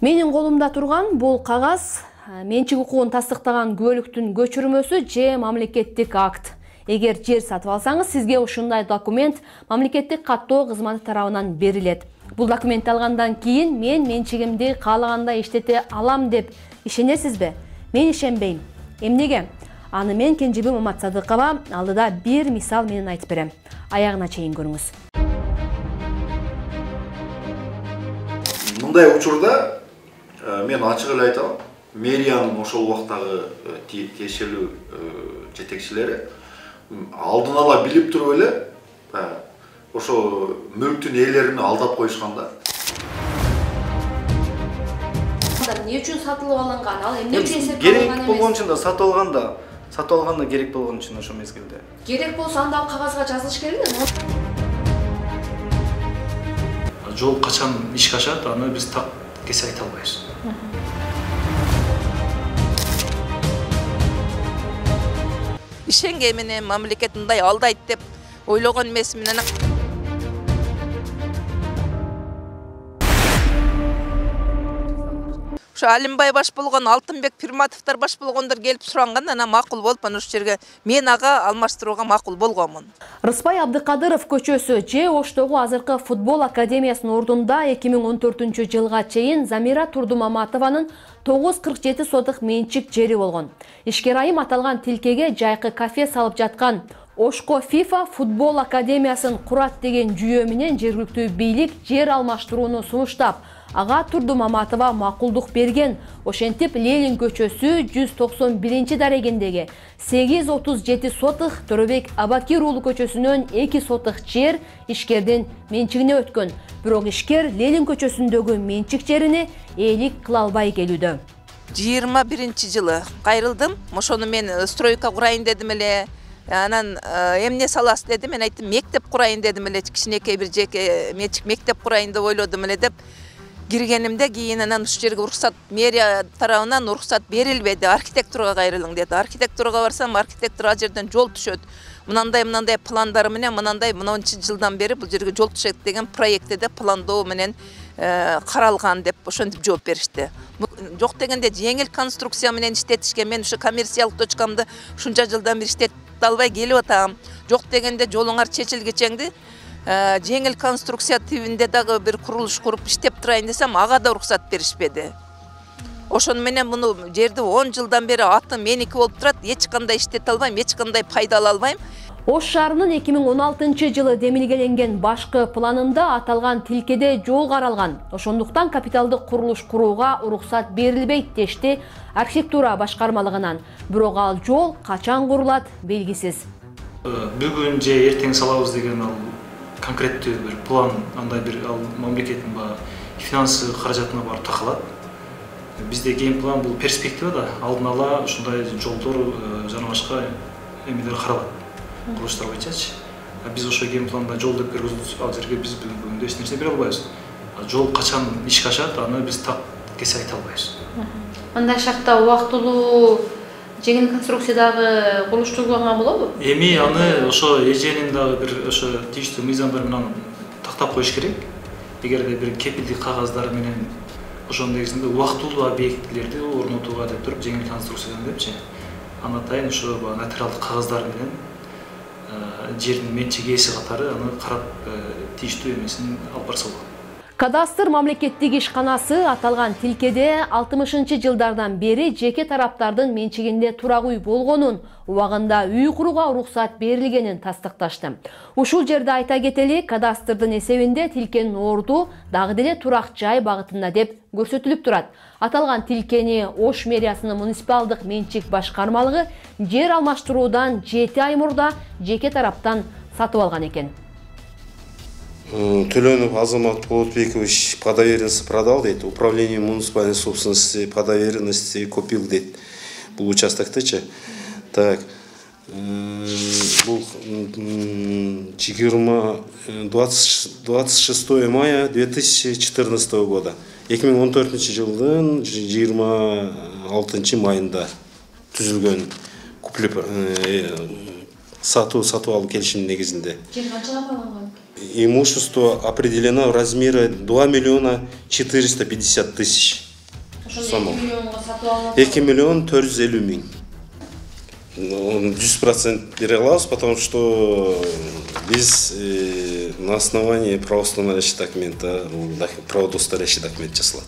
Менин колумда турган бул кагаз менчик укугун тастыктаган күбөлүктүн көчүрмөсү же мамлекеттик акт. Эгер жер сатып алсаңыз, сизге ушундай документ мамлекеттик каттоо кызматы тарабынан берилет. Бул документти алгандан кийин мен менчигимди каалагандай иштете алам деп ишенесизби? Мен ишенбейм. Эмнеге? Аны мен Кенжебек Маматсадыкова алдыда бир мисал менен айтып берем. Аягына чейин көрүңүз. Мындай учурда мен ачык эле айтам, мэриянын ошол убактагы тиешелүү жетекчилери алдын ала билип туруп эле ошо мүлктүн ээлерин алдап коюшканда. Эмне үчүн сатылып алынган? Ал эмне үчүн эсепке керек алынган эмес? болгон үчүн да сатып алганда керек болгон үчүн ошо мезгилде. Керек болсо анда ал кагазга жазылыш керек эле. Жол качан ишке ашат, аны биз так кесе айта албайбыз. Ишенген менен мамлекет мындай алдайт деп ойлогон эмес менен. Ошо Алимбай баш болгон, Алтынбек Пирматовдор баш болгондор келип суранганда, ана макул болуп, ана ушул жерге мен ага алмаштырууга макул болгонмун. Рыспай Абдыкадыров көчөсү же Оштогу азыркы футбол академиясынын ордунда 2014-жылга чейин Замира Турдумаматованын 947 сотық менчик жери болгон. Ишкер айым аталган тилкеге жайкы кафе салып жаткан Ошко FIFA футбол академиясын курат деген жүйө менен жергиликтүү бийлик жер алмаштырууну сунуштап, ага Турдумаматова макулдук берген. Ошентип Ленин көчөсү 191 дарегиндеги 837 сотық, Төрөбек Абакир уулу көчөсүнөн 2 сотық жер ишкердин менчигине өткөн. Бирок ишкер Ленин көчөсүндөгү менчик жерини ээлик кыла албай келүүдө. 21-жылы кайрылдым. Ошону мен стройка курайын дедим эле. Анан эмне саласыз дедим. Мен айттым, мектеп курайын дедим эле. Кичинекей бир жеке мектеп курайын деп ойлодум эле деп. Киргенимде кийин анан ушул жерге уруксат, мэрия тарабынан уруксат берилбеди, архитектурага кайрылың деди. Архитектурага барсам, архитектор ал жерден жол түшөт. Мынандай пландар менен, мынанчы жылдан бери бул жерге жол түшөт деген проектте де пландоо менен каралган деп ошентип жооп беришти. Жок дегенде жеңил конструкция менен иштетишкен. Мен ушу коммерциялык точкамды ушунча жылдан бери иштете албай келип атам. Жок дегенде жолуңар чечилгечеңди жеңил конструкция тибинде дагы бир курулуш куруп иштеп турайын десем, ага да уруксат беришпеди. Ошону менен муну жерди 10 жылдан бери аты меники болуп турат, эч кандай иштете албайм, эч кандай пайда ала албайм. Ош шаарынын 2016-жылы демилгеленген башкы планында аталган тилкеде жол каралган. Ошондуктан капиталдык курулуш курууга уруксат берилбейт дешти архитектура башкармалыгынан. Бирок ал жол качан курулат белгисиз. Бүгүн же эртең салабыз деген ал конкреттүү бир план, андай бир ал мамлекеттин финансы каражатына барып такалат. Бизде геймплан бул перспектива да, алдын ала ушундай жолдор жана башка эмелер каралат. Курулуштар боюнчачы. Биз ошо геймпланда жол деп көргөзүп, ал жерге биз бүгүндө эч нерсе бере албайбыз. Жол качан ишке ашат, аны биз так кесе айта албайбыз. Андай шартта убактылуу жеңил конструкциядагы курулуштурулган болобу? Эми аны ошо эженин дагы бир ошо тийиштүү мыйзамдар менен тактап коюш керек. Эгерде бир кепилдик кагаздары менен ошонун негизинде убактылуу объектилерди орнотууга деп туруп жеңил конструкциядан депчи. Аны атайын ошо нотариалдык кагаздар менен жердин менчик ээси катары аны карап тийиштүү эмесин алып барса болот. Кадастр мамлекеттик ишканасы аталган тилкеде 60-жылдардан бери жеке тараптардын менчигинде турак үй болгонун, убагында үй курууга уруксат берилгенин тастыкташты. Ушул жерде айта кетели, кадастрдын эсебинде тилкенин орду дагы деле турак жай багытында деп көрсөтүлүп турат. Аталган тилкени Ош мэриясынын муниципалдык менчик башкармалыгы жер алмаштыруудан 7 ай мурда жеке тараптан сатып алган экен. Тулёнов Азамат Полотбекович по доверенности продал, дейт, управление муниципальной собственности по доверенности купил, дейт, был участок-то. Так, был 26 мая 2014 года. 2014 жылдын 26 майында түзүлгөн куплеп сатуу алуу келишимдин негизинде. Жер канчага алынган? Имущество определено в размере 2 450 000. сомов. 2 миллионға сатып алып 2 миллион 450 миң. 100% бере алабыз, потому что biz на основании правоустанавливающего документа, правоудостоверяющий документ жасалат.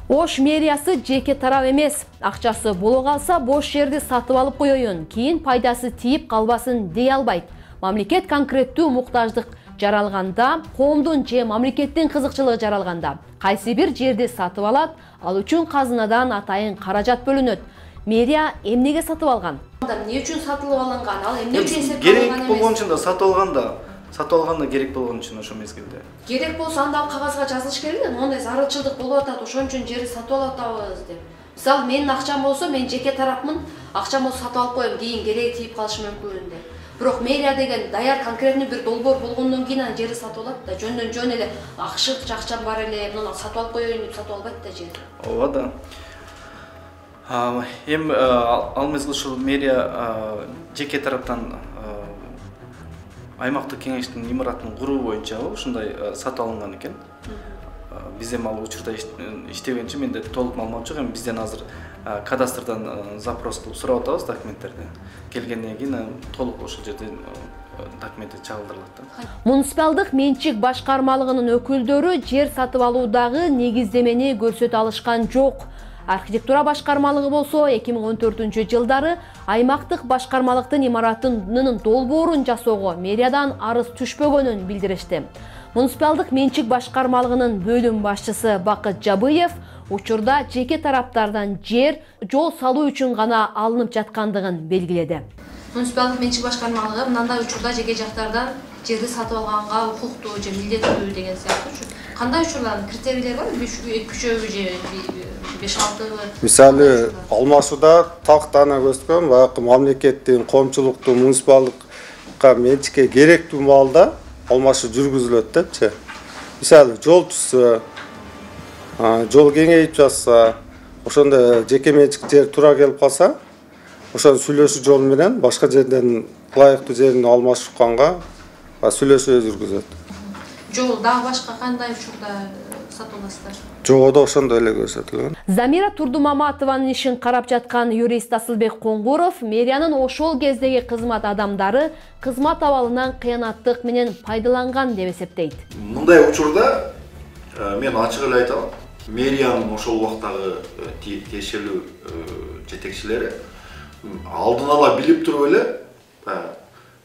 Ош мэриясы жеке тарап эмес. Акчасы боло калса бош жерди сатып алып коеюн, кийин пайдасы тийип калбасын дей албайт. Мамлекет конкреттүү муктаждык жаралганда, коомдун же мамлекеттин кызыкчылыгы жаралганда кайсы бир жерди сатып алат, ал үчүн казынадан атайын каражат бөлүнөт. Мэрия эмнеге сатып алган? Эмне үчүн сатылып алынган? Ал эмне үчүн эсептелип керек алган болгон эмес? үчүн да сатып алганда керек болгон үчүн ошо мезгилде. Керек болсо анда ал кагазга жазылыш керек да, мондай зарылчылдык болуп атат, ошон үчүн жерди сатып алып атабыз деп. Мисалы, менин акчам болсо, мен жеке тарапмын, акчам болсо сатып алып коем, кийин кереги тийип калышы мүмкүн деп. Бирок мэрия деген даяр конкретный бир долбоор болгондон кийин аны жерди сатып алат да, жөндөн жөн эле акча акчам бар эле, муну сатып алып коеюн деп сатып албайт да жерди. Ооба да. Эми ал мезгил ушул мэрия жеке тараптан аймактык кеңештин имаратын куруу боюнча ушундай сатып алынган экен. Биз эми ал учурда иштегенче менде толук маалымат жок. Эми бизден азыр кадастрдан запрос кылып сурап атабыз документтерди. Келгенден кийин толук ошол жерде документи чагылдырылат да. Муниципалдык менчик башкармалыгынын өкүлдөрү жер сатып алуудагы негиздемени көрсөтө алышкан жок. Архитектура башкармалыгы болсо 2014-жылдары аймактык башкармалыктын имаратынын долбоорун жасоого мэриядан арыз түшпөгөнүн билдиришти. Муниципалдык менчик башкармалыгынын бөлүм башчысы Бакыт Жабыев учурда жеке тараптардан жер жол салуу үчүн гана алынып жаткандыгын белгиледи. Муниципалдык менчик башкармалыгы мындай учурда жеке жактардан жерди сатып алганга укуктуу же милдеттүү деген сыяктуу. Кандай учурлардын критерийлери бар? 3-3 же 5-6? Мисалы, алмашууда так дана көзгөн баягы мамлекеттин, коомчулуктун, муниципалдыкка менчикке керектүү маалда алмашуу жүргүзүлөт депчи. Мисалы, жол түзсө, жол кеңейип жатса, ошондо жеке менчик жер тура келип калса, ошону сүйлөшүү жолу менен башка жерден ылайыктуу жерин алмашканга сүйлөшүү жүргүзөт. Жол дагы башка кандай учурда сатып аласыздар? Жолдо ошондой эле көрсөтүлгөн. Замира Турдумаматованын ишин карап жаткан юрист Асылбек Коңгуров мэриянын ошол кездеги кызмат адамдары кызмат абалынан кыянаттык менен пайдаланган деп эсептейт. Мындай учурда мен ачык эле айтам, мэриянын ошол убактагы тиешелүү жетекчилери алдын ала билип туруп эле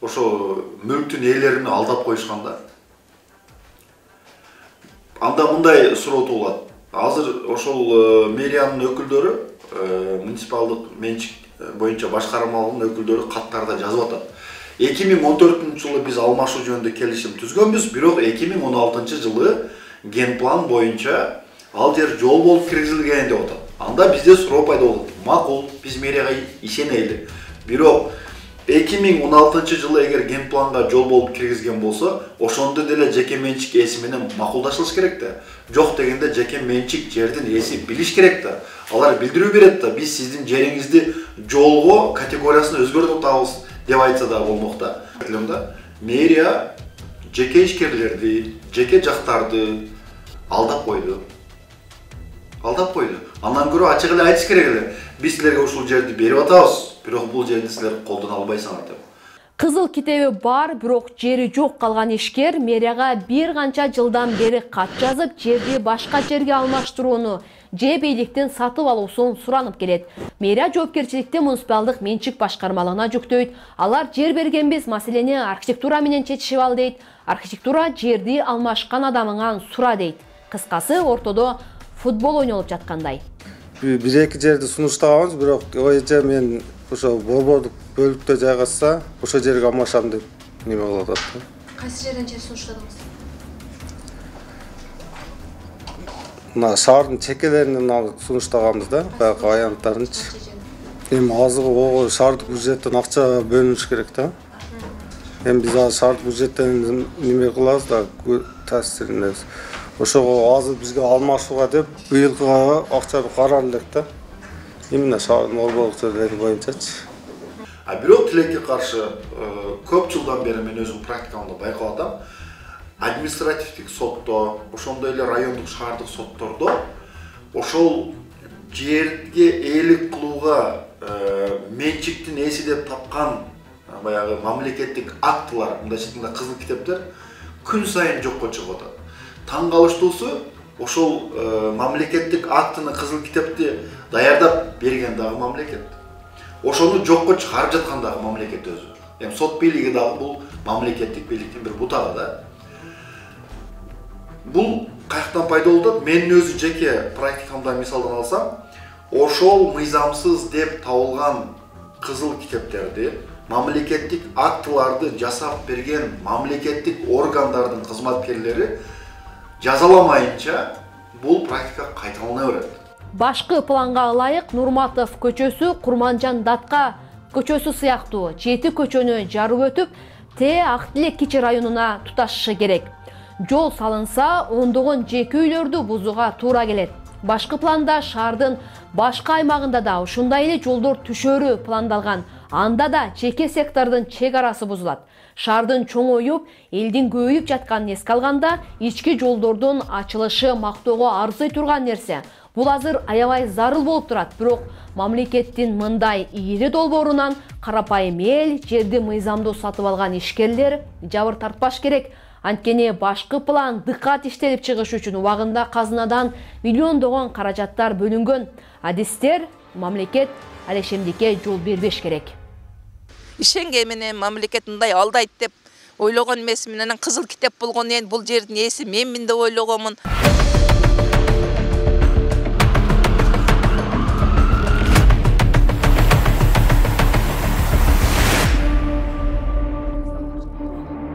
ошо мүлктүн ээлерин алдап коюшканда. Анда мындай суроо туулат. Азыр ошол мэриянын өкүлдөрү, муниципалдык менчик боюнча башкармалыгынын өкүлдөрү каттарда жазып атат. 2014-жылы биз алмашуу жөнүндө келишим түзгөнбүз, бирок 2016-жылы генплан боюнча ал жер жол болуп киргизилген деп атат. Анда бизде суроо пайда болот. Макул, биз мэрияга ишенели. Бирок 2016-жылы эгер генпланга жол болуп киргизген болсо, ошондо деле жеке менчик ээси менен макулдашылыш керек да. Жок дегенде жеке менчик жердин ээси билиш керек да. Алар билдирүү берет да, биз сиздин жериңизди жолго категориясын өзгөртүп атабыз деп айтса да болмок да. Мэрия жеке ишкерлерди, жеке жактарды алдап койду. Андан көрө ачык эле айтыш керек эле. Биз силерге ушул жерди берип атабыз. Бирок бул жерди силер колдоно албайсыңар деп. Кызыл китеби бар, бирок жери жок калган ишкер мэрияга бир канча жылдан бери кат жазып, жерди башка жерге алмаштырууну же бийликтин сатып алуусун суранып келет. Мэрия жоопкерчиликти муниципалдык менчик башкармалыгына жүктөйт. Алар жер бергенбиз, маселени архитектура менен чечишип ал дейт. Архитектура жерди алмашкан адамыңан сура дейт. Кыскасы, ортодо футбол ойнолуп жаткандай. Бир-эки жерди сунуштаганбыз, бирок же мен ошо борбордук бөлүктө жайгашса, ошол жерге алмашам деп неме кылып атат. Кайсы жерден жер сунуштадыңыз? Мына шаардын чекелеринен алып сунуштаганбыз да, баягы аянттарынчы. Эми азыркы ого шаардык бюджеттен акча бөлүнүш керек да. Эми биз азыр шаардык бюджеттен неме кылабыз да, таасиринде. Ошого азыр бизге алмашууга деп быйылкыга акчаны карар элек да. Именно шаардын борборлук жерлери боюнчачы. Бирок тилекке каршы көп жылдан бери мен өзүм практикамда байкап атам. административдик сотто, ошондой эле райондук шаардык соттордо ошол жерге ээлик кылууга менчиктин ээси деп тапкан баягы мамлекеттик актылар, мындайча айтканда кызыл китептер күн сайын жокко чыгып атат. Таң калыштуусу ошол мамлекеттик актыны кызыл китепти даярдап берген дагы мамлекет. Ошону жокко чыгарып жаткан дагы мамлекет өзү. Эми сот бийлиги дагы бул мамлекеттик бийликтин бир бутагы да. Бул каяктан пайда болуп? Менин өзү жеке практикамдан мисалдан алсам, ошол мыйзамсыз деп табылган кызыл китептерди, мамлекеттик актыларды жасап берген мамлекеттик органдардын кызматкерлери жазаламайынча бул практика кайталана берет. Башкы планга ылайык Нурматов көчөсү, Курманжан Датка көчөсү сыяктуу 7 көчөнү жарып өтүп, Ак-Тилек кичи районуна туташышы керек. Жол салынса, ондогон жеке үйлөрдү бузууга туура келет. Башкы планда шаардын башка аймагында да ушундай эле жолдор түшөрү пландалган. Анда да жеке сектордун чек арасы бузулат. Шаардын чоңоюп, элдин көбөйүп жатканын эске алганда, ички жолдордун ачылышы мактоого арзый турган нерсе. Бул азыр аябай зарыл болуп турат, бирок мамлекеттин мындай ийри долбоорунан карапайым эл, жерди мыйзамдуу сатып алган ишкерлер жабыр тартпаш керек. Анткени башкы план дыккат иштелип чыгыш үчүн убагында казынадан миллиондогон каражаттар бөлүнгөн. Адистер, мамлекет алешемдикке жол бербеш керек. Ишенген менен мамлекет мындай алдайт деп ойлогон эмесмин. Анан кызыл китеп болгон бул жердин ээси менмин деп ойлогонмун.